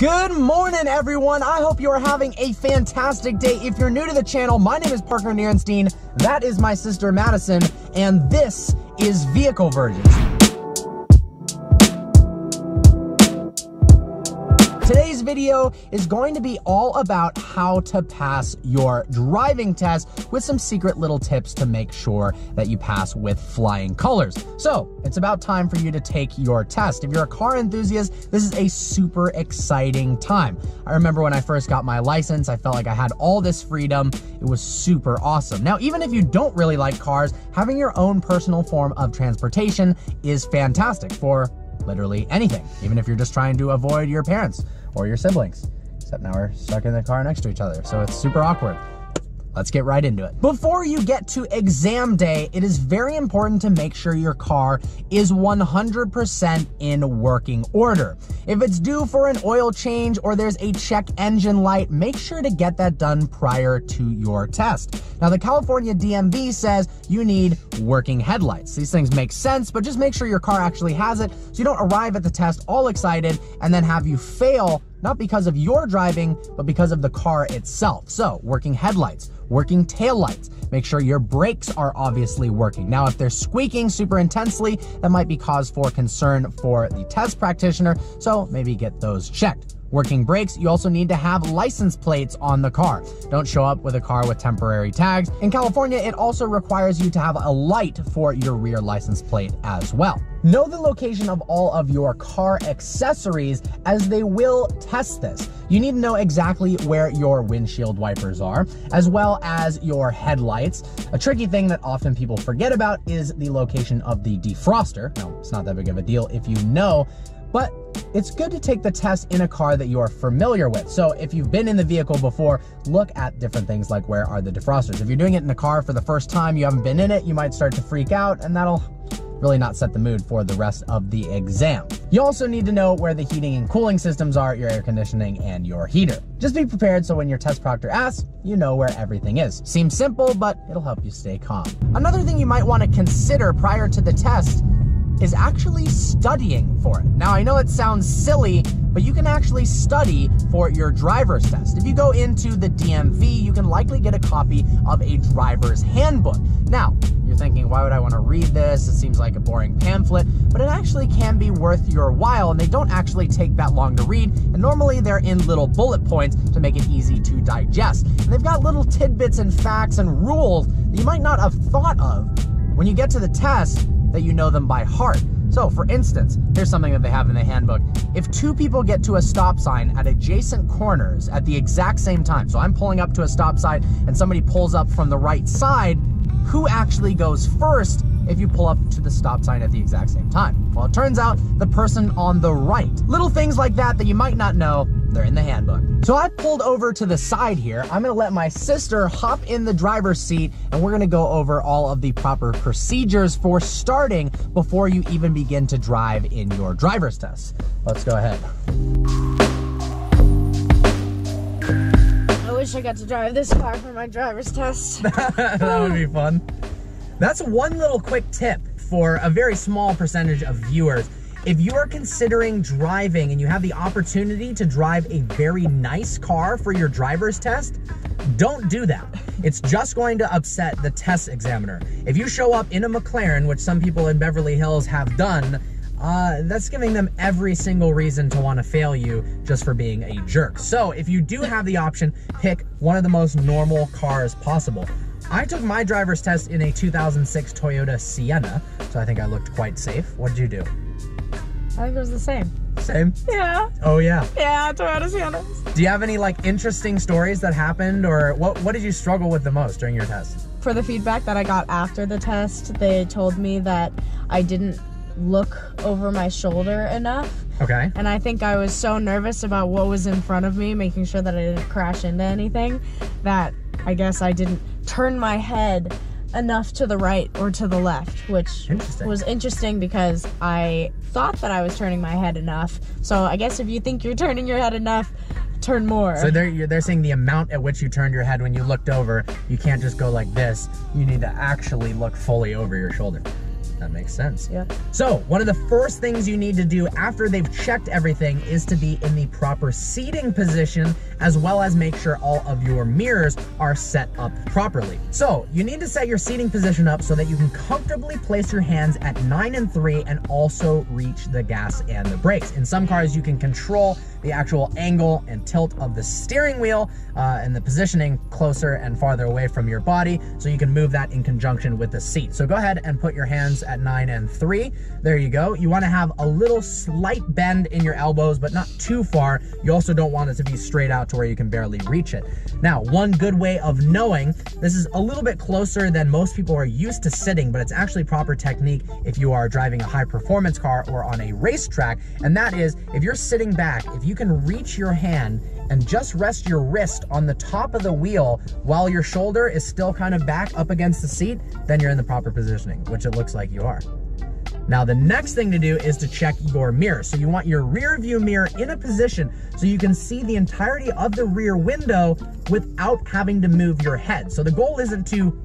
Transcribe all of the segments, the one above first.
Good morning, everyone. I hope you are having a fantastic day. If you're new to the channel, my name is Parker Nierenstein. That is my sister Madison, and this is Vehicle Virgins. Today's video is going to be all about how to pass your driving test with some secret little tips to make sure that you pass with flying colors. So it's about time for you to take your test. If you're a car enthusiast, this is a super exciting time. I remember when I first got my license, I felt like I had all this freedom. It was super awesome. Now, even if you don't really like cars, having your own personal form of transportation is fantastic for literally anything, even if you're just trying to avoid your parents or your siblings. Except now we're stuck in the car next to each other, so it's super awkward. Let's get right into it. Before you get to exam day, it is very important to make sure your car is 100% in working order. If it's due for an oil change or there's a check engine light, make sure to get that done prior to your test. Now, the California DMV says you need working headlights. These things make sense, but just make sure your car actually has it so you don't arrive at the test all excited and then have you fail, not because of your driving, but because of the car itself. So, working headlights, working taillights. Make sure your brakes are obviously working. Now, if they're squeaking super intensely, that might be cause for concern for the test practitioner, so maybe get those checked. Working brakes, you also need to have license plates on the car. Don't show up with a car with temporary tags. In California, it also requires you to have a light for your rear license plate as well. Know the location of all of your car accessories, as they will test this. You need to know exactly where your windshield wipers are, as well as your headlights. A tricky thing that often people forget about is the location of the defroster. Now, it's not that big of a deal if you know, but it's good to take the test in a car that you are familiar with. So if you've been in the vehicle before, look at different things like where are the defrosters. If you're doing it in a car for the first time, you haven't been in it, you might start to freak out, and that'll really not set the mood for the rest of the exam. You also need to know where the heating and cooling systems are, your air conditioning, and your heater. Just be prepared so when your test proctor asks, you know where everything is. Seems simple, but it'll help you stay calm. Another thing you might want to consider prior to the test is actually studying for it. Now, I know it sounds silly, but you can actually study for your driver's test. If you go into the DMV, you can likely get a copy of a driver's handbook. Now, you're thinking, why would I want to read this? It seems like a boring pamphlet, but it actually can be worth your while, and they don't actually take that long to read, and normally they're in little bullet points to make it easy to digest. And they've got little tidbits and facts and rules that you might not have thought of when you get to the test, that you know them by heart. So, for instance, here's something that they have in the handbook. If two people get to a stop sign at adjacent corners at the exact same time, so I'm pulling up to a stop sign and somebody pulls up from the right side, who actually goes first if you pull up to the stop sign at the exact same time? Well, it turns out the person on the right. Little things like that you might not know, they're in the handbook. So I pulled over to the side here. I'm gonna let my sister hop in the driver's seat, and we're gonna go over all of the proper procedures for starting before you even begin to drive in your driver's test. Let's go ahead. I wish I got to drive this car for my driver's test. That would be fun. That's one little quick tip for a very small percentage of viewers. If you are considering driving and you have the opportunity to drive a very nice car for your driver's test, don't do that. It's just going to upset the test examiner. If you show up in a McLaren, which some people in Beverly Hills have done, that's giving them every single reason to want to fail you just for being a jerk. So if you do have the option, pick one of the most normal cars possible. I took my driver's test in a 2006 Toyota Sienna, so I think I looked quite safe. What did you do? I think it was the same. Same? Yeah. Oh yeah. Yeah, Toyota Siennas. Do you have any like interesting stories that happened, or what did you struggle with the most during your test? For the feedback that I got after the test, they told me that I didn't look over my shoulder enough. Okay. And I think I was so nervous about what was in front of me, making sure that I didn't crash into anything, that I guess I didn't turn my head enough to the right or to the left, which was interesting because I thought that I was turning my head enough. So I guess if you think you're turning your head enough, turn more. So they're saying the amount at which you turned your head when you looked over, you can't just go like this. You need to actually look fully over your shoulder. That makes sense. Yeah. So one of the first things you need to do after they've checked everything is to be in the proper seating position, as well as make sure all of your mirrors are set up properly. So you need to set your seating position up so that you can comfortably place your hands at 9 and 3 and also reach the gas and the brakes. In some cars, you can control the actual angle and tilt of the steering wheel and the positioning closer and farther away from your body, so you can move that in conjunction with the seat. So go ahead and put your hands at 9 and 3. There you go. You want to have a little slight bend in your elbows, but not too far. You also don't want it to be straight out to where you can barely reach it. Now, one good way of knowing, this is a little bit closer than most people are used to sitting, but it's actually proper technique if you are driving a high performance car or on a racetrack, and that is if you're sitting back, if you can reach your hand and just rest your wrist on the top of the wheel while your shoulder is still kind of back up against the seat, then you're in the proper positioning, which it looks like you are. Now, the next thing to do is to check your mirror. So you want your rear view mirror in a position so you can see the entirety of the rear window without having to move your head. So the goal isn't to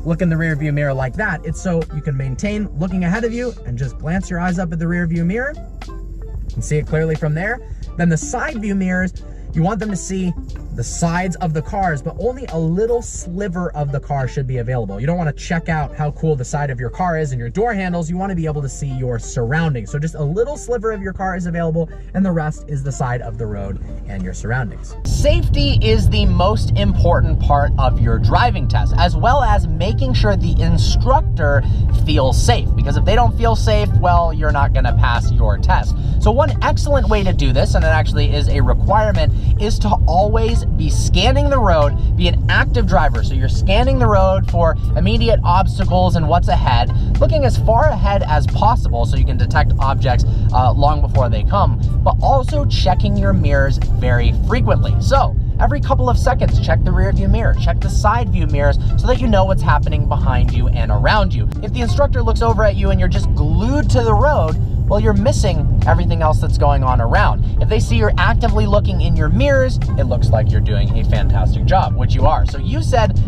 look in the rear view mirror like that. It's so you can maintain looking ahead of you and just glance your eyes up at the rear view mirror and see it clearly from there. Then the side view mirrors, you want them to see the sides of the cars, but only a little sliver of the car should be available. You don't want to check out how cool the side of your car is and your door handles. You want to be able to see your surroundings. So just a little sliver of your car is available, and the rest is the side of the road and your surroundings. Safety is the most important part of your driving test, as well as making sure the instructor feels safe, because if they don't feel safe, well, you're not going to pass your test. So one excellent way to do this, and it actually is a requirement, is to always be scanning the road, be an active driver. So you're scanning the road for immediate obstacles and what's ahead, looking as far ahead as possible so you can detect objects long before they come, but also checking your mirrors very frequently. So every couple of seconds, check the rear view mirror, check the side view mirrors so that you know what's happening behind you and around you. If the instructor looks over at you and you're just glued to the road, well, you're missing everything else that's going on around. If they see you're actively looking in your mirrors, it looks like you're doing a fantastic job, which you are. So you said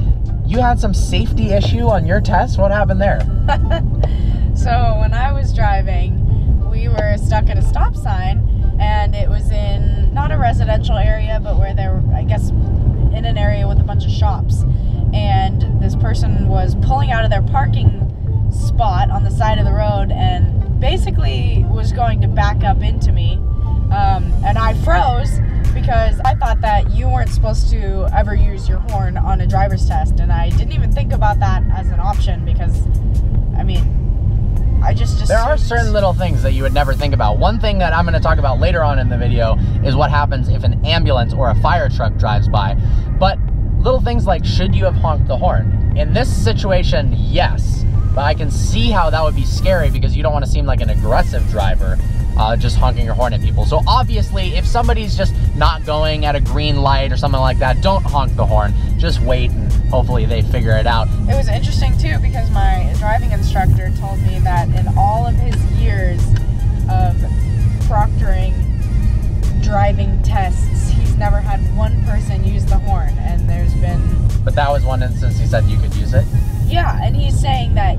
you had some safety issue on your test. What happened there? So when I was driving, we were stuck at a stop sign, and it was in not a residential area, but where they were, I guess, in an area with a bunch of shops. And this person was pulling out of their parking spot on the side of the road and basically was going to back up into me, and I froze because I thought that you weren't supposed to ever use your horn on a driver's test, and I didn't even think about that as an option because, I mean, I just there are certain little things that you would never think about. One thing that I'm going to talk about later on in the video is what happens if an ambulance or a fire truck drives by. But little things like, should you have honked the horn? In this situation, yes. But I can see how that would be scary because you don't want to seem like an aggressive driver just honking your horn at people. So obviously, if somebody's just not going at a green light or something like that, don't honk the horn. Just wait and hopefully they figure it out. It was interesting too because my driving instructor told me that in all of his years of proctoring driving tests, he's never had one person use the horn, and there's been... But that was one instance he said you could use it? Yeah, and he's saying that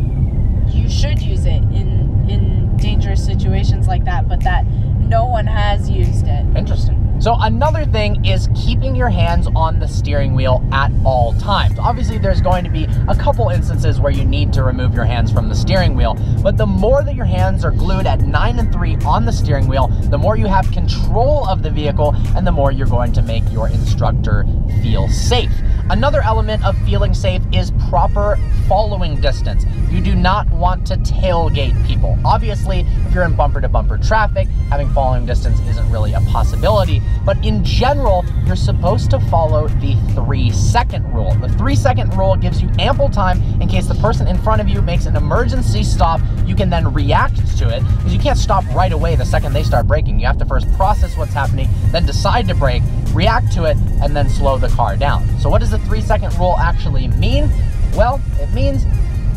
you should use it in dangerous situations like that, but that no one has used it. Interesting. So another thing is keeping your hands on the steering wheel at all times. Obviously, there's going to be a couple instances where you need to remove your hands from the steering wheel, but the more that your hands are glued at 9 and 3 on the steering wheel, the more you have control of the vehicle and the more you're going to make your instructor feel safe. Another element of feeling safe is proper following distance. You do not want to tailgate people. Obviously, if you're in bumper-to-bumper traffic, having following distance isn't really a possibility, but in general, you're supposed to follow the 3-second rule. The 3-second rule gives you ample time in case the person in front of you makes an emergency stop. You can then react to it, because you can't stop right away the second they start braking. You have to first process what's happening, then decide to brake, react to it, and then slow the car down. So what does the 3-second rule actually mean? Well, it means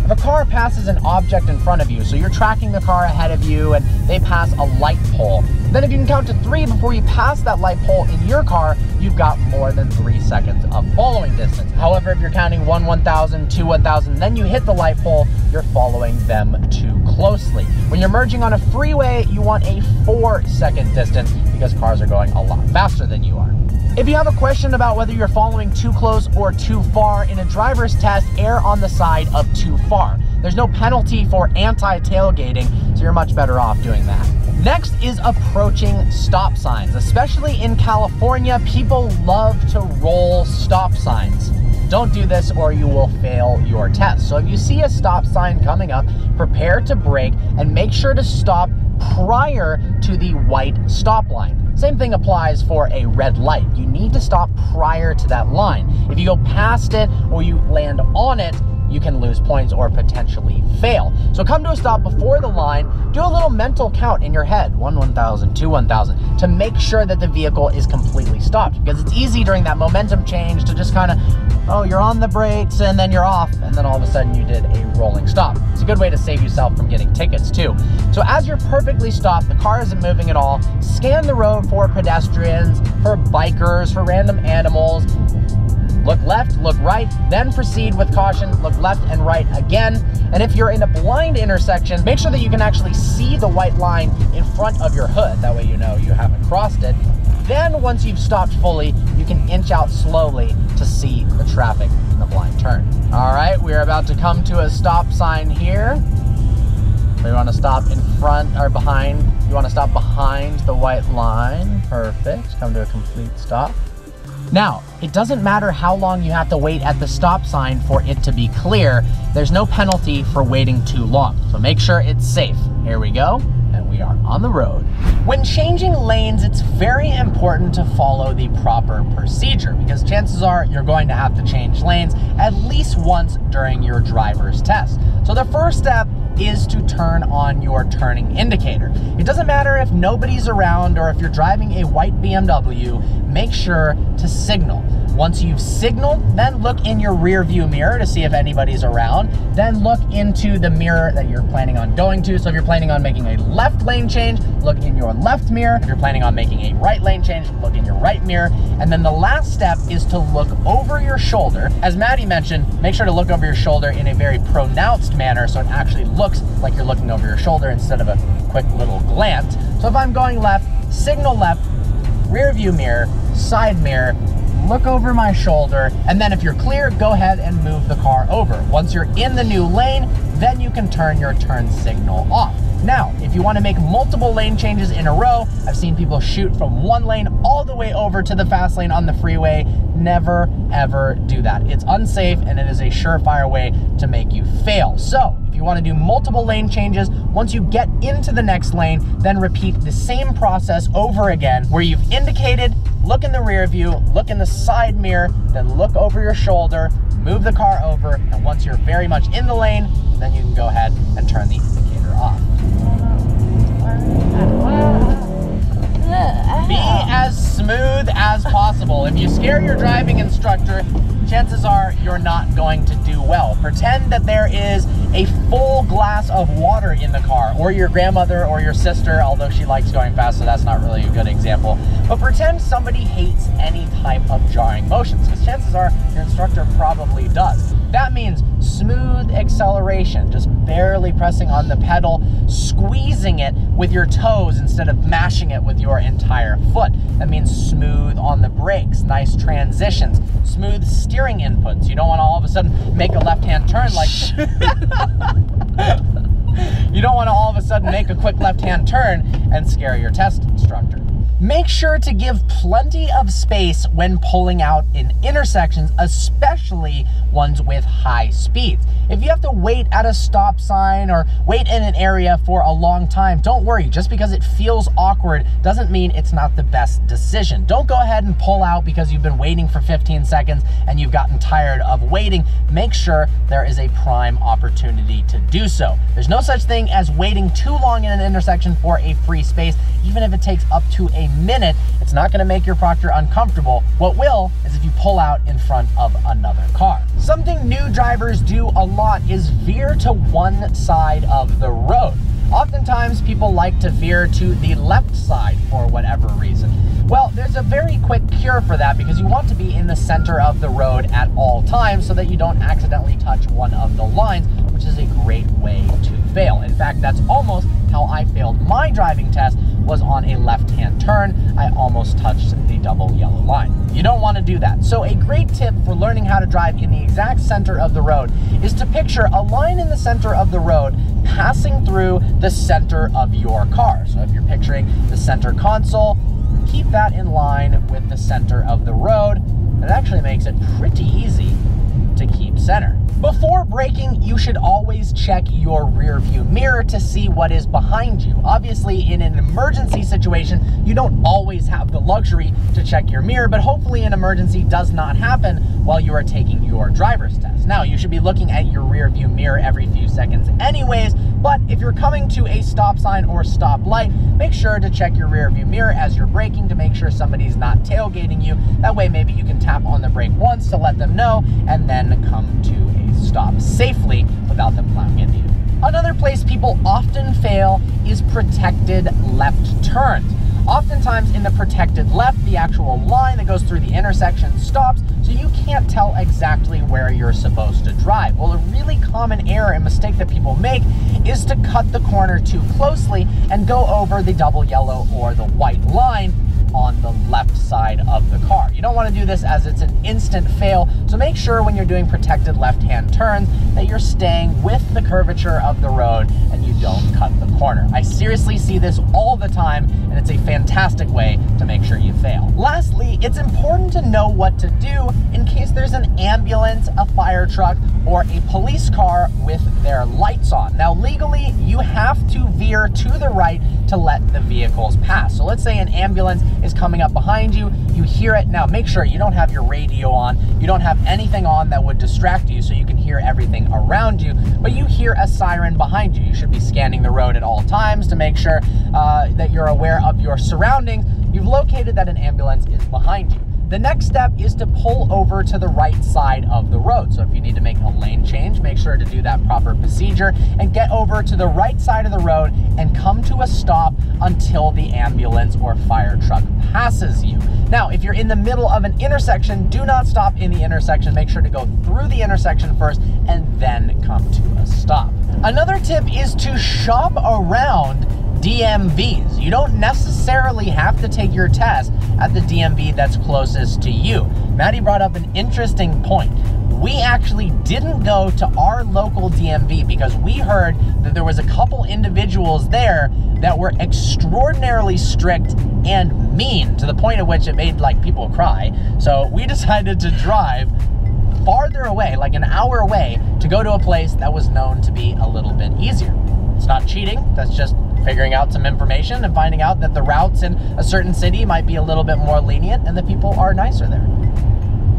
if a car passes an object in front of you, so you're tracking the car ahead of you and they pass a light pole, then if you can count to 3 before you pass that light pole in your car, you you've got more than 3 seconds of following distance. However, if you're counting 1 1,000, 2 1,000, then you hit the light pole, you're following them too closely. When you're merging on a freeway, you want a 4-second distance because cars are going a lot faster than you are. If you have a question about whether you're following too close or too far in a driver's test, err on the side of too far. There's no penalty for anti-tailgating, so you're much better off doing that. Next is approaching stop signs. Especially in California, people love to roll stop signs. Don't do this or you will fail your test. So if you see a stop sign coming up, prepare to brake and make sure to stop prior to the white stop line. Same thing applies for a red light. You need to stop prior to that line. If you go past it or you land on it, you can lose points or potentially fail. So come to a stop before the line, do a little mental count in your head, 1 1,000, 2 1,000, to make sure that the vehicle is completely stopped. Because it's easy during that momentum change to just kind of, oh, you're on the brakes and then you're off, and then all of a sudden you did a rolling stop. It's a good way to save yourself from getting tickets too. So as you're perfectly stopped, the car isn't moving at all, scan the road for pedestrians, for bikers, for random animals. Look left, look right, then proceed with caution, look left and right again. And if you're in a blind intersection, make sure that you can actually see the white line in front of your hood. That way you know you haven't crossed it. Then once you've stopped fully, you can inch out slowly to see the traffic in the blind turn. All right, we're about to come to a stop sign here. We want to stop in front or behind. You want to stop behind the white line. Perfect, come to a complete stop. Now, it doesn't matter how long you have to wait at the stop sign for it to be clear. There's no penalty for waiting too long. So make sure it's safe. Here we go, and we are on the road. When changing lanes, it's very important to follow the proper procedure because chances are you're going to have to change lanes at least once during your driver's test. So the first step is to turn on your turning indicator. It doesn't matter if nobody's around or if you're driving a white BMW, make sure to signal. Once you've signaled, then look in your rear view mirror to see if anybody's around. Then look into the mirror that you're planning on going to. So if you're planning on making a left lane change, look in your left mirror. If you're planning on making a right lane change, look in your right mirror. And then the last step is to look over your shoulder. As Maddie mentioned, make sure to look over your shoulder in a very pronounced manner so it actually looks like you're looking over your shoulder instead of a quick little glance. So if I'm going left, signal left, rear view mirror, side mirror, look over my shoulder, and then if you're clear, go ahead and move the car over. Once you're in the new lane, then you can turn your turn signal off. Now, if you want to make multiple lane changes in a row, I've seen people shoot from one lane all the way over to the fast lane on the freeway. Never, ever do that. It's unsafe and it is a surefire way to make you fail. So, if you want to do multiple lane changes, once you get into the next lane, then repeat the same process over again where you've indicated, look in the rear view, look in the side mirror, then look over your shoulder, move the car over, and once you're very much in the lane, then you can go ahead and turn the indicator off. Be as smooth as possible. If you scare your driving instructor, chances are you're not going to do well. Pretend that there is a full glass of water in the car, or your grandmother or your sister, although she likes going fast, so that's not really a good example. But pretend somebody hates any type of jarring motions, because chances are your instructor probably does. That means smooth acceleration, just barely pressing on the pedal, squeezing it with your toes instead of mashing it with your entire foot. That means smooth on the brakes, nice transitions, smooth steering inputs. You don't want to all of a sudden make a left-hand turn like... You don't want to all of a sudden make a quick left-hand turn and scare your test instructor. Make sure to give plenty of space when pulling out in intersections, especially ones with high speeds. If you have to wait at a stop sign or wait in an area for a long time, don't worry. Just because it feels awkward doesn't mean it's not the best decision. Don't go ahead and pull out because you've been waiting for 15 seconds and you've gotten tired of waiting. Make sure there is a prime opportunity to do so. There's no such thing as waiting too long in an intersection for a free space. Even if it takes up to a minute, it's not going to make your proctor uncomfortable. What will is if you pull out in front of another car. Something new drivers do a lot is veer to one side of the road. Oftentimes people like to veer to the left side for whatever reason. Well, there's a very quick cure for that because you want to be in the center of the road at all times so that you don't accidentally touch one of the lines, which is a great way to fail. In fact, that's almost how I failed my driving test, was on a left-hand turn. I almost touched the double yellow line. You don't want to do that. So a great tip for learning how to drive in the exact center of the road is to picture a line in the center of the road passing through the center of your car. So if you're picturing the center console, keep that in line with the center of the road. It actually makes it pretty easy to keep center. Before braking, you should always check your rear view mirror to see what is behind you. Obviously, in an emergency situation, you don't always have the luxury to check your mirror, but hopefully an emergency does not happen while you are taking your driver's test. Now, you should be looking at your rear view mirror every few seconds anyways, but if you're coming to a stop sign or stop light, make sure to check your rear view mirror as you're braking to make sure somebody's not tailgating you. That way, maybe you can tap on the brake once to let them know and then come to a stop safely without them plowing into you. Another place people often fail is protected left turns. Oftentimes in the protected left, the actual line that goes through the intersection stops, so you can't tell exactly where you're supposed to drive. Well, a really common error and mistake that people make is to cut the corner too closely and go over the double yellow or the white line on the left side of the car. You don't want to do this as it's an instant fail, so make sure when you're doing protected left-hand turns that you're staying with the curvature of the road and you don't cut the corner. I seriously see this all the time, and it's a fantastic way to make sure you fail. Lastly, it's important to know what to do in case there's an ambulance, a fire truck, or a police car with their lights on. Now, legally, you have to veer to the right to let the vehicles pass. So let's say an ambulance is coming up behind you, you hear it. Now make sure you don't have your radio on, you don't have anything on that would distract you so you can hear everything around you, but you hear a siren behind you. You should be scanning the road at all times to make sure that you're aware of your surroundings. You've located that an ambulance is behind you. The next step is to pull over to the right side of the road. So if you need to make a lane change, make sure to do that proper procedure and get over to the right side of the road and come to a stop until the ambulance or fire truck passes you. Now, if you're in the middle of an intersection, do not stop in the intersection. Make sure to go through the intersection first and then come to a stop. Another tip is to shop around DMVs. You don't necessarily have to take your test at the DMV that's closest to you. Maddie brought up an interesting point. We actually didn't go to our local DMV because we heard that there was a couple individuals there that were extraordinarily strict and mean to the point at which it made like people cry. So we decided to drive farther away, like an hour away, to go to a place that was known to be a little bit easier. It's not cheating, that's just figuring out some information and finding out that the routes in a certain city might be a little bit more lenient and the people are nicer there.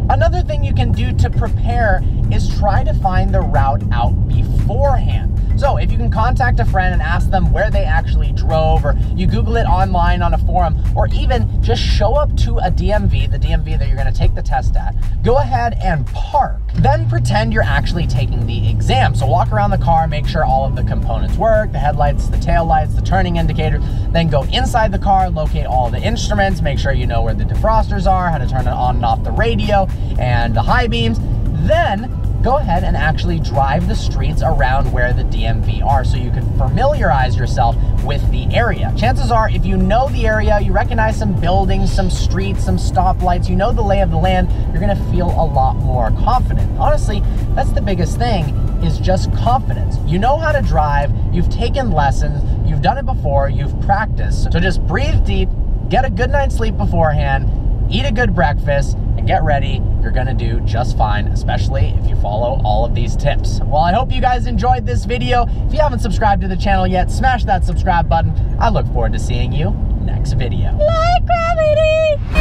Another thing you can do to prepare is try to find the route out beforehand. So if you can contact a friend and ask them where they actually drove, or you Google it online on a forum, or even just show up to a DMV, the DMV that you're going to take the test at, go ahead and park. Then pretend you're actually taking the exam. So walk around the car, make sure all of the components work, the headlights, the taillights, the turning indicator. Then go inside the car, locate all the instruments, make sure you know where the defrosters are, how to turn it on and off the radio and the high beams. Then go ahead and actually drive the streets around where the DMV are so you can familiarize yourself with the area. Chances are, if you know the area, you recognize some buildings, some streets, some stoplights, you know the lay of the land, you're gonna feel a lot more confident. Honestly, that's the biggest thing, is just confidence. You know how to drive, you've taken lessons, you've done it before, you've practiced. So just breathe deep, get a good night's sleep beforehand, eat a good breakfast, and get ready. You're gonna do just fine, especially if you follow all of these tips. Well, I hope you guys enjoyed this video. If you haven't subscribed to the channel yet, smash that subscribe button. I look forward to seeing you next video. Like gravity!